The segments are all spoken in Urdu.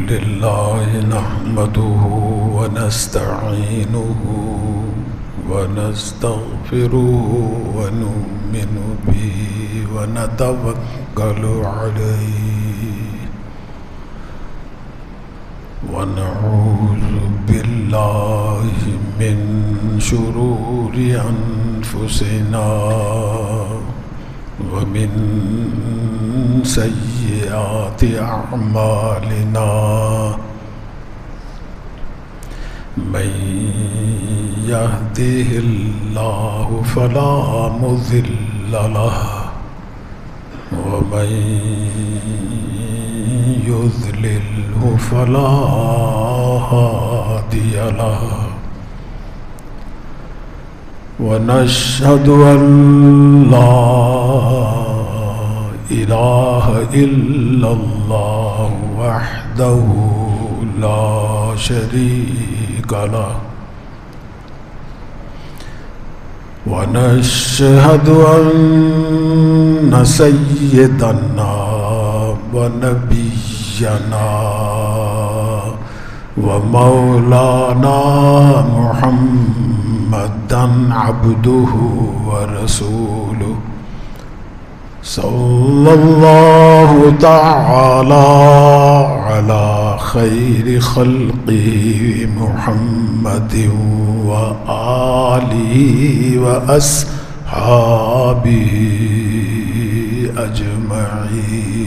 لله نحمده ونستعينه ونستغفره ونؤمن به ونتوكل عليه ونعوذ بالله من شرور أنفسنا ومن سيئات أعمالنا من يهده الله فلا مضل له ومن يضلله فلا هادي له ونشهد أن لا إله إلا الله وحده لا شريك له ونشهد أن سيدنا ونبينا ومولانا محمدا عبده ورسوله صلى الله تعالى على خير خلقه محمد وآله وأصحابه أجمعين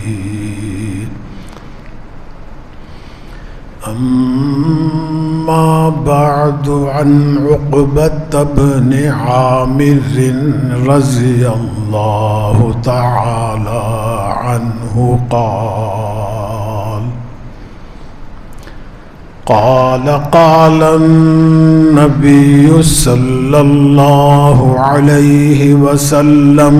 أما بعد عن عقبة بن عامر رضي الله تعالى عنه قال النبي صلى الله عليه وسلم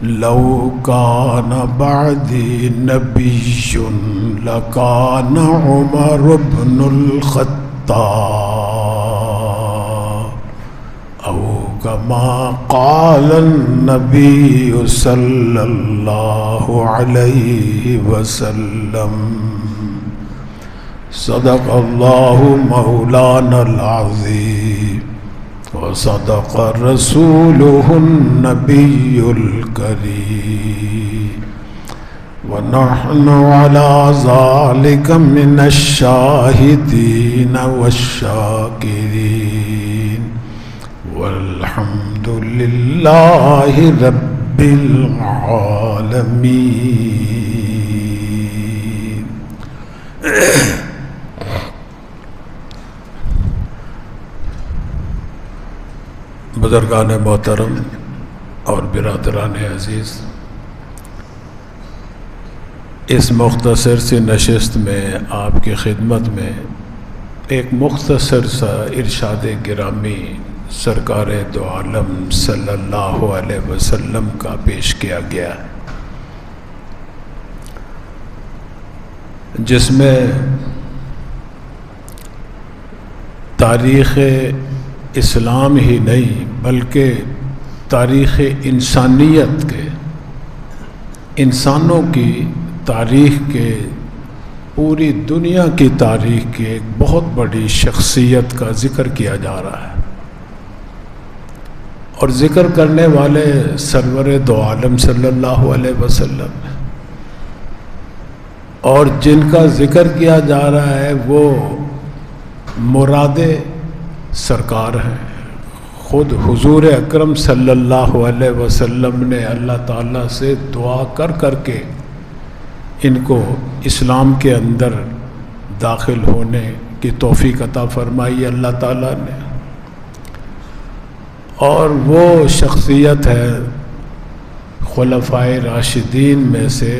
لو كان بعدي نبي لكان عمر بن الخطاب أو كما قال النبي صلى الله عليه وسلم صدق الله مولانا العظيم وصدق رسوله النبي الكريم ونحن على ذلك من الشاهدين والشاكرين والحمد لله رب العالمين. بزرگان محترم اور برادران عزیز، اس مختصر سی نشست میں آپ کی خدمت میں ایک مختصر سا ارشاد گرامی سرکار دو عالم صلی اللہ علیہ وسلم کا پیش کیا گیا ہے، جس میں تاریخ اسلام ہی نہیں بلکہ تاریخ انسانیت کے، انسانوں کی تاریخ کے، پوری دنیا کی تاریخ کی ایک بہت بڑی شخصیت کا ذکر کیا جا رہا ہے، اور ذکر کرنے والے سرور دو عالم صلی اللہ علیہ وسلم، اور جن کا ذکر کیا جا رہا ہے وہ مراد سرکار ہیں۔ خود حضور اکرم صلی اللہ علیہ وسلم نے اللہ تعالیٰ سے دعا کر کر کے ان کو اسلام کے اندر داخل ہونے کی توفیق عطا فرمائی اللہ تعالیٰ نے، اور وہ شخصیت ہے خلفائے راشدین میں سے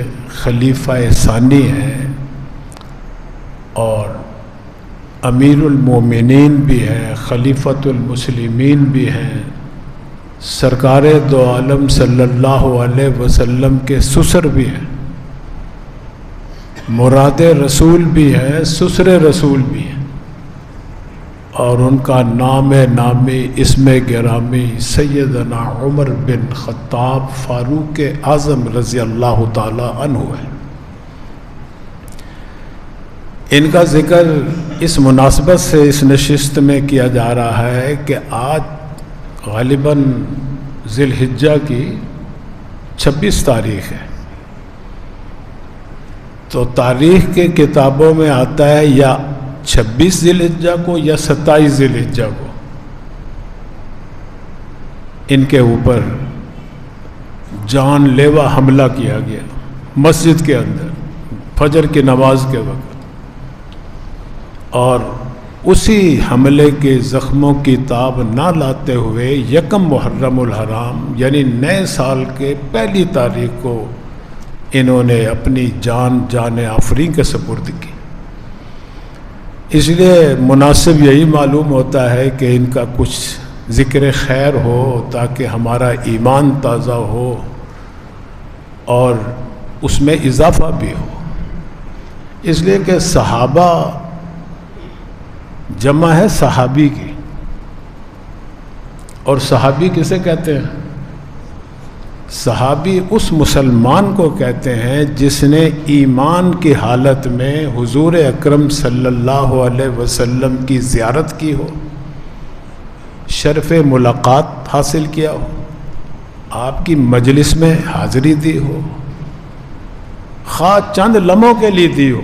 خلیفہ ثانی ہیں، اور امیر المومنین بھی ہیں، خلیفۃ المسلمین بھی ہیں، سرکار دو عالم صلی اللہ علیہ وسلم کے سسر بھی ہیں، مراد رسول بھی ہیں، سسر رسول بھی ہیں، اور ان کا نام نامی اسم گرامی سیدنا عمر بن خطاب فاروق اعظم رضی اللہ تعالی عنہ ہے۔ ان کا ذکر اس مناسبت سے اس نشست میں کیا جا رہا ہے کہ آج غالباً ذی الحجہ کی 26 تاریخ ہے، تو تاریخ کے کتابوں میں آتا ہے یا 26 ذی الحجہ کو یا 27 ذی الحجہ کو ان کے اوپر جان لیوا حملہ کیا گیا مسجد کے اندر فجر کی نماز کے وقت، اور اسی حملے کے زخموں کی تاب نہ لاتے ہوئے یکم محرم الحرام یعنی نئے سال کے پہلی تاریخ کو انہوں نے اپنی جان آفرین کے سپرد کی۔ اس لیے مناسب یہی معلوم ہوتا ہے کہ ان کا کچھ ذکر خیر ہو تاکہ ہمارا ایمان تازہ ہو اور اس میں اضافہ بھی ہو، اس لیے کہ صحابہ جمع ہے صحابی کی، اور صحابی کسے کہتے ہیں؟ صحابی اس مسلمان کو کہتے ہیں جس نے ایمان کی حالت میں حضور اکرم صلی اللہ علیہ وسلم کی زیارت کی ہو، شرف ملاقات حاصل کیا ہو، آپ کی مجلس میں حاضری دی ہو، خواہ چند لمحوں کے لیے دی ہو،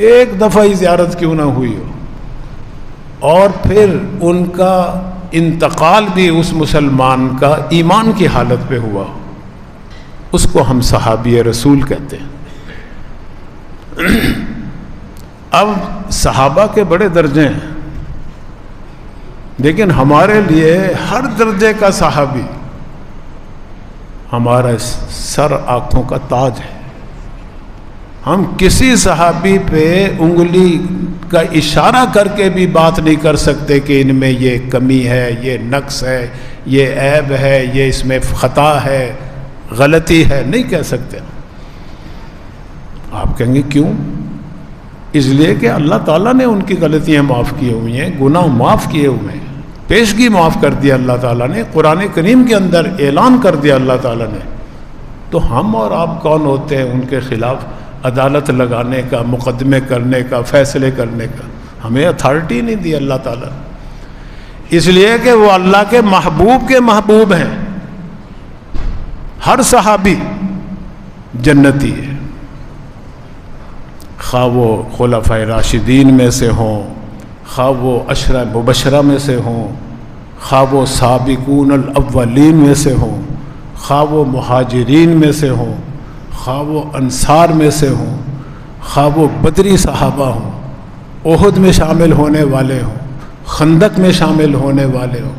ایک دفعہ ہی زیارت کیوں نہ ہوئی ہو، اور پھر ان کا انتقال بھی اس مسلمان کا ایمان کی حالت پہ ہوا ہو، اس کو ہم صحابی رسول کہتے ہیں۔ اب صحابہ کے بڑے درجے ہیں، لیکن ہمارے لیے ہر درجے کا صحابی ہمارا سر آنکھوں کا تاج ہے۔ ہم کسی صحابی پہ انگلی کا اشارہ کر کے بھی بات نہیں کر سکتے کہ ان میں یہ کمی ہے، یہ نقص ہے، یہ عیب ہے، یہ اس میں خطا ہے، غلطی ہے، نہیں کہہ سکتے۔ آپ کہیں گے کیوں؟ اس لیے کہ اللہ تعالیٰ نے ان کی غلطیاں معاف کی ہوئی ہیں، گناہ معاف کیے ہوئے ہیں، پیشگی معاف کر دیا اللہ تعالیٰ نے، قرآن کریم کے اندر اعلان کر دیا اللہ تعالیٰ نے۔ تو ہم اور آپ کون ہوتے ہیں ان کے خلاف عدالت لگانے کا، مقدمے کرنے کا، فیصلے کرنے کا؟ ہمیں اتھارٹی نہیں دی اللہ تعالیٰ، اس لیے کہ وہ اللہ کے محبوب ہیں۔ ہر صحابی جنتی ہے، خواہ وہ خلفائے راشدین میں سے ہوں، خواہ وہ عشرہ مبشرہ میں سے ہوں، خواہ وہ سابقون الاولین میں سے ہوں، خواہ وہ مہاجرین میں سے ہوں، خواہ وہ انصار میں سے ہوں، خواہ وہ بدری صحابہ ہوں، احد میں شامل ہونے والے ہوں، خندق میں شامل ہونے والے ہوں،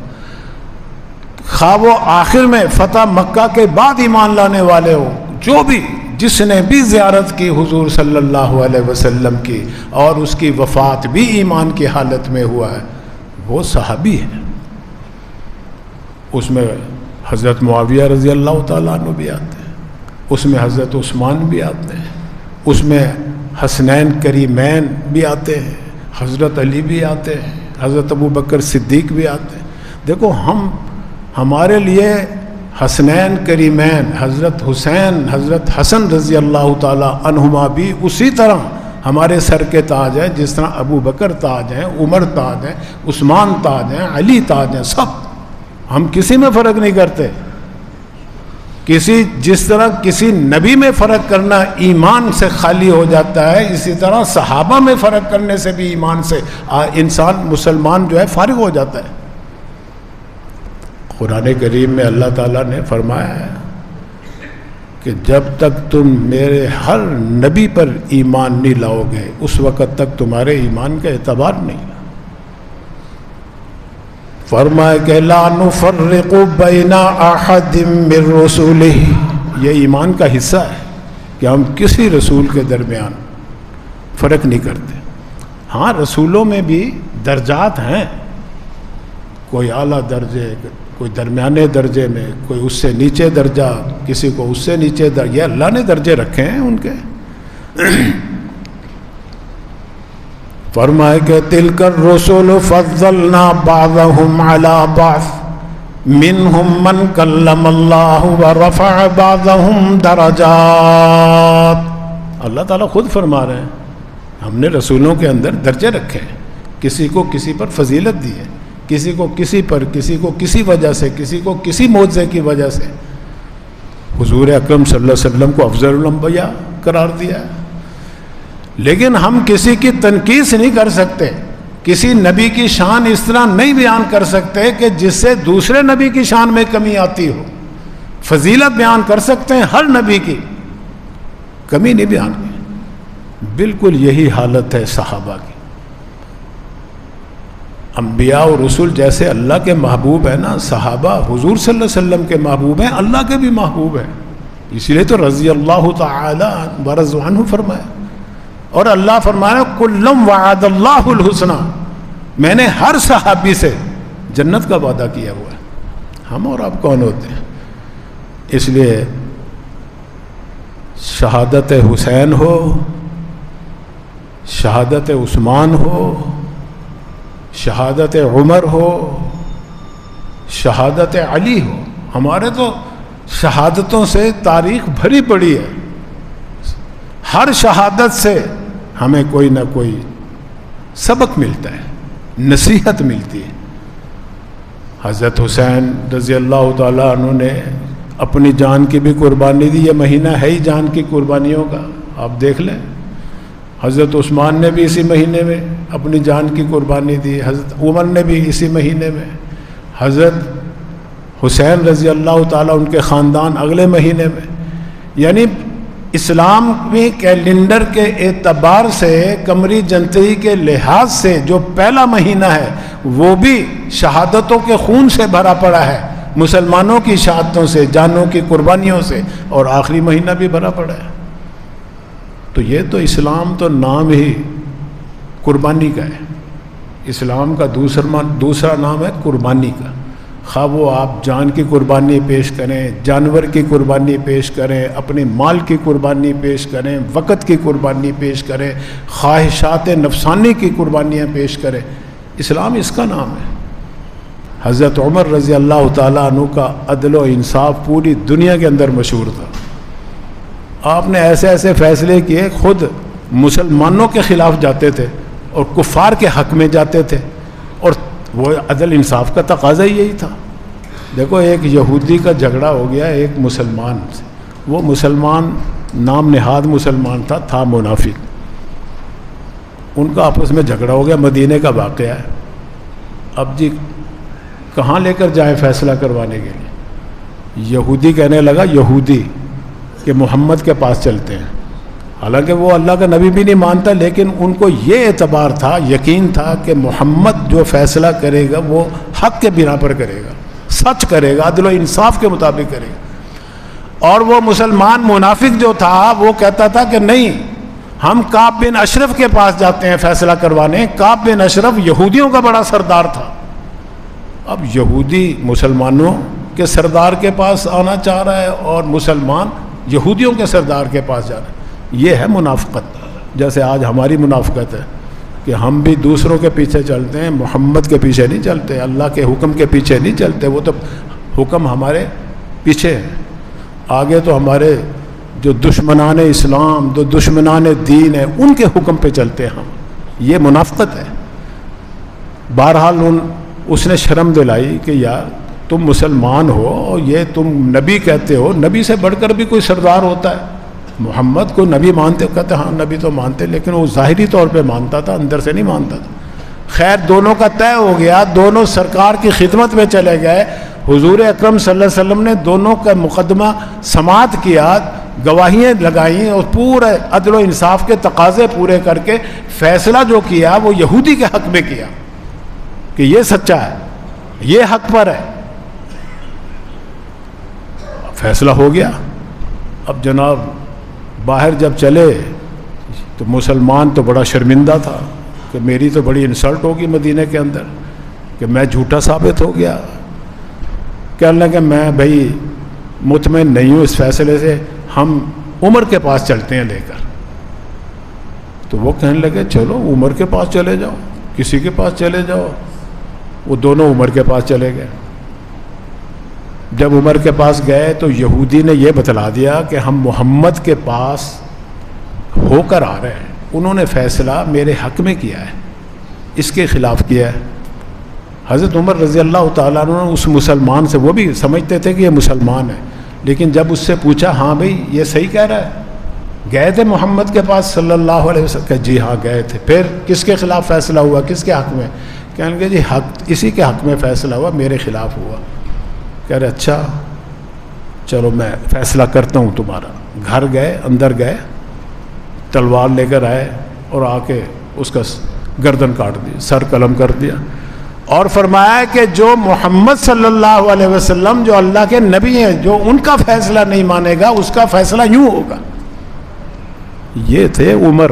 خواہ وہ آخر میں فتح مکہ کے بعد ایمان لانے والے ہوں، جو بھی جس نے بھی زیارت کی حضور صلی اللہ علیہ وسلم کی اور اس کی وفات بھی ایمان کی حالت میں ہوا ہے، وہ صحابی ہے۔ اس میں حضرت معاویہ رضی اللہ تعالیٰ عنہ بھی آتے ہیں، اس میں حضرت عثمان بھی آتے ہیں، اس میں حسنین کریمین بھی آتے ہیں، حضرت علی بھی آتے ہیں، حضرت ابو بکر صدیق بھی آتے ہیں۔ دیکھو ہمارے لیے حسنین کریمین حضرت حسین حضرت حسن رضی اللہ تعالیٰ عنہما بھی اسی طرح ہمارے سر کے تاج ہیں، جس طرح ابو بکر تاج ہیں، عمر تاج ہیں، عثمان تاج ہیں، علی تاج ہیں، سب۔ ہم کسی میں فرق نہیں کرتے، جس طرح کسی نبی میں فرق کرنا ایمان سے خالی ہو جاتا ہے، اسی طرح صحابہ میں فرق کرنے سے بھی ایمان سے انسان مسلمان جو ہے فارغ ہو جاتا ہے۔ قرآن کریم میں اللہ تعالیٰ نے فرمایا ہے کہ جب تک تم میرے ہر نبی پر ایمان نہیں لاؤ گے اس وقت تک تمہارے ایمان کا اعتبار نہیں۔ فرمایا کہ لا نفرق بین احد من رسولہ، یہ ایمان کا حصہ ہے کہ ہم کسی رسول کے درمیان فرق نہیں کرتے۔ ہاں رسولوں میں بھی درجات ہیں، کوئی اعلیٰ درجے، کوئی درمیانے درجے میں، کوئی اس سے نیچے درجہ، کسی کو اس سے نیچے درجہ، یہ اللہ نے درجے رکھے ہیں ان کے۔ فرمائے کہ تلک الرسل فضلنا بعضهم على بعض منهم من کلم اللہ ورفع بعضهم درجات۔ اللہ تعالیٰ خود فرما رہے ہیں ہم نے رسولوں کے اندر درجے رکھے ہیں، کسی کو کسی پر فضیلت دی ہے، کسی کو کسی پر، کسی کو کسی وجہ سے، کسی کو کسی معجزے کی وجہ سے۔ حضور اکرم صلی اللہ علیہ وسلم کو افضل الانبیاء قرار دیا ہے۔ لیکن ہم کسی کی تنقیص نہیں کر سکتے، کسی نبی کی شان اس طرح نہیں بیان کر سکتے کہ جس سے دوسرے نبی کی شان میں کمی آتی ہو۔ فضیلت بیان کر سکتے ہیں ہر نبی کی، کمی نہیں بیان کی۔ بالکل یہی حالت ہے صحابہ کی۔ انبیاء اور رسول جیسے اللہ کے محبوب ہیں نا، صحابہ حضور صلی اللہ علیہ وسلم کے محبوب ہیں، اللہ کے بھی محبوب ہیں۔ اسی لیے تو رضی اللہ تعالی ورضوا عنہ فرمایا، اور اللہ فرمایا کلم وعد اللہ الحسنى، میں نے ہر صحابی سے جنت کا وعدہ کیا ہوا ہے۔ ہم اور آپ کون ہوتے ہیں؟ اس لیے شہادت حسین ہو، شہادت عثمان ہو، شہادت عمر ہو، شہادت علی ہو، ہمارے تو شہادتوں سے تاریخ بھری پڑی ہے۔ ہر شہادت سے ہمیں کوئی نہ کوئی سبق ملتا ہے، نصیحت ملتی ہے۔ حضرت حسین رضی اللہ تعالیٰ عنہ نے اپنی جان کی بھی قربانی دی، یہ مہینہ ہے ہی جان کی قربانیوں کا، آپ دیکھ لیں۔ حضرت عثمان نے بھی اسی مہینے میں اپنی جان کی قربانی دی، حضرت عمر نے بھی اسی مہینے میں، حضرت حسین رضی اللہ تعالیٰ ان کے خاندان اگلے مہینے میں۔ یعنی اسلامی کیلنڈر کے اعتبار سے، قمری جنتری کے لحاظ سے جو پہلا مہینہ ہے وہ بھی شہادتوں کے خون سے بھرا پڑا ہے، مسلمانوں کی شہادتوں سے، جانوں کی قربانیوں سے، اور آخری مہینہ بھی بھرا پڑا ہے۔ تو یہ تو اسلام تو نام ہی قربانی کا ہے، اسلام کا دوسرا نام ہے قربانی کا۔ خواہ وہ آپ جان کی قربانی پیش کریں، جانور کی قربانی پیش کریں، اپنے مال کی قربانی پیش کریں، وقت کی قربانی پیش کریں، خواہشات نفسانی کی قربانیاں پیش کریں، اسلام اس کا نام ہے۔ حضرت عمر رضی اللہ تعالیٰ عنہ کا عدل و انصاف پوری دنیا کے اندر مشہور تھا۔ آپ نے ایسے ایسے فیصلے کیے، خود مسلمانوں کے خلاف جاتے تھے اور کفار کے حق میں جاتے تھے، اور وہ عدل انصاف کا تقاضا ہی یہی تھا۔ دیکھو ایک یہودی کا جھگڑا ہو گیا ایک مسلمان سے، وہ مسلمان نام نہاد مسلمان تھا منافق، ان کا آپس میں جھگڑا ہو گیا، مدینے کا واقعہ ہے۔ اب جی کہاں لے کر جائیں فیصلہ کروانے کے لیے؟ یہودی کہنے لگا، یہودی کہ محمد کے پاس چلتے ہیں، حالانکہ وہ اللہ کا نبی بھی نہیں مانتا، لیکن ان کو یہ اعتبار تھا، یقین تھا کہ محمد جو فیصلہ کرے گا وہ حق کے بنا پر کرے گا، سچ کرے گا، عدل و انصاف کے مطابق کرے گا۔ اور وہ مسلمان منافق جو تھا وہ کہتا تھا کہ نہیں، ہم کعب بن اشرف کے پاس جاتے ہیں فیصلہ کروانے۔ کعب بن اشرف یہودیوں کا بڑا سردار تھا۔ اب یہودی مسلمانوں کے سردار کے پاس آنا چاہ رہا ہے اور مسلمان یہودیوں کے سردار کے پاس جا رہا ہے، یہ ہے منافقت۔ جیسے آج ہماری منافقت ہے کہ ہم بھی دوسروں کے پیچھے چلتے ہیں، محمد کے پیچھے نہیں چلتے، اللہ کے حکم کے پیچھے نہیں چلتے، وہ تو حکم ہمارے پیچھے ہے، آگے تو ہمارے جو دشمنان اسلام، جو دشمنان دین ہیں، ان کے حکم پہ چلتے ہیں ہم، یہ منافقت ہے۔ بہرحال اس نے شرم دلائی کہ یار تم مسلمان ہو اور یہ تم نبی کہتے ہو، نبی سے بڑھ کر بھی کوئی سردار ہوتا ہے؟ محمد کو نبی مانتے؟ کہتے ہاں نبی تو مانتے، لیکن وہ ظاہری طور پہ مانتا تھا، اندر سے نہیں مانتا تھا۔ خیر دونوں کا طے ہو گیا، دونوں سرکار کی خدمت میں چلے گئے، حضور اکرم صلی اللہ علیہ وسلم نے دونوں کا مقدمہ سماعت کیا، گواہیاں لگائیں اور پورے عدل و انصاف کے تقاضے پورے کر کے فیصلہ جو کیا وہ یہودی کے حق میں کیا کہ یہ سچا ہے، یہ حق پر ہے۔ فیصلہ ہو گیا۔ اب جناب باہر جب چلے تو مسلمان تو بڑا شرمندہ تھا کہ میری تو بڑی انسلٹ ہوگی مدینہ کے اندر کہ میں جھوٹا ثابت ہو گیا۔ کہنے لگا میں بھائی مطمئن نہیں ہوں اس فیصلے سے، ہم عمر کے پاس چلتے ہیں لے کر۔ تو وہ کہنے لگے چلو عمر کے پاس چلے جاؤ، کسی کے پاس چلے جاؤ۔ وہ دونوں عمر کے پاس چلے گئے۔ جب عمر کے پاس گئے تو یہودی نے یہ بتلا دیا کہ ہم محمد کے پاس ہو کر آ رہے ہیں، انہوں نے فیصلہ میرے حق میں کیا ہے، اس کے خلاف کیا ہے۔ حضرت عمر رضی اللہ تعالیٰ عنہ نے اس مسلمان سے، وہ بھی سمجھتے تھے کہ یہ مسلمان ہے، لیکن جب اس سے پوچھا ہاں بھئی یہ صحیح کہہ رہا ہے، گئے تھے محمد کے پاس صلی اللہ علیہ وسلم، کہ جی ہاں گئے تھے، پھر کس کے خلاف فیصلہ ہوا، کس کے حق میں؟ کہنے لگے جی حق اسی کے حق میں فیصلہ ہوا، میرے خلاف ہوا۔ کہہ رہے اچھا چلو میں فیصلہ کرتا ہوں تمہارا۔ گھر گئے، اندر گئے، تلوار لے کر آئے اور آ کے اس کا گردن کاٹ دی، سر قلم کر دیا، اور فرمایا کہ جو محمد صلی اللہ علیہ وسلم جو اللہ کے نبی ہیں، جو ان کا فیصلہ نہیں مانے گا اس کا فیصلہ یوں ہوگا۔ یہ تھے عمر،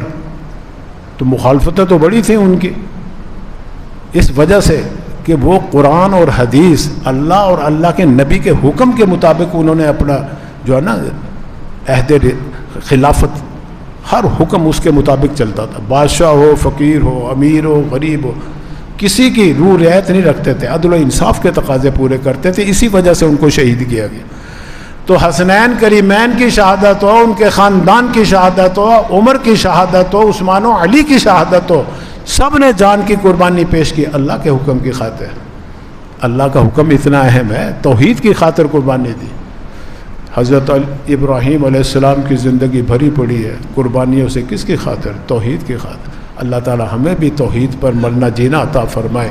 تو مخالفتیں تو بڑی تھیں ان کی، اس وجہ سے کہ وہ قرآن اور حدیث، اللہ اور اللہ کے نبی کے حکم کے مطابق انہوں نے اپنا جو ہے نا عہد خلافت، ہر حکم اس کے مطابق چلتا تھا، بادشاہ ہو، فقیر ہو، امیر ہو، غریب ہو، کسی کی روح رعایت نہیں رکھتے تھے، عدل و انصاف کے تقاضے پورے کرتے تھے، اسی وجہ سے ان کو شہید کیا گیا۔ تو حسنین کریمین کی شہادت ہو، ان کے خاندان کی شہادت ہو، عمر کی شہادت ہو، عثمان و علی کی شہادت ہو، سب نے جان کی قربانی پیش کی اللہ کے حکم کی خاطر۔ اللہ کا حکم اتنا اہم ہے، توحید کی خاطر قربانی دی۔ حضرت ابراہیم علیہ السلام کی زندگی بھری پڑی ہے قربانیوں سے، کس کی خاطر؟ توحید کی خاطر۔ اللہ تعالی ہمیں بھی توحید پر مرنا جینا عطا فرمائے۔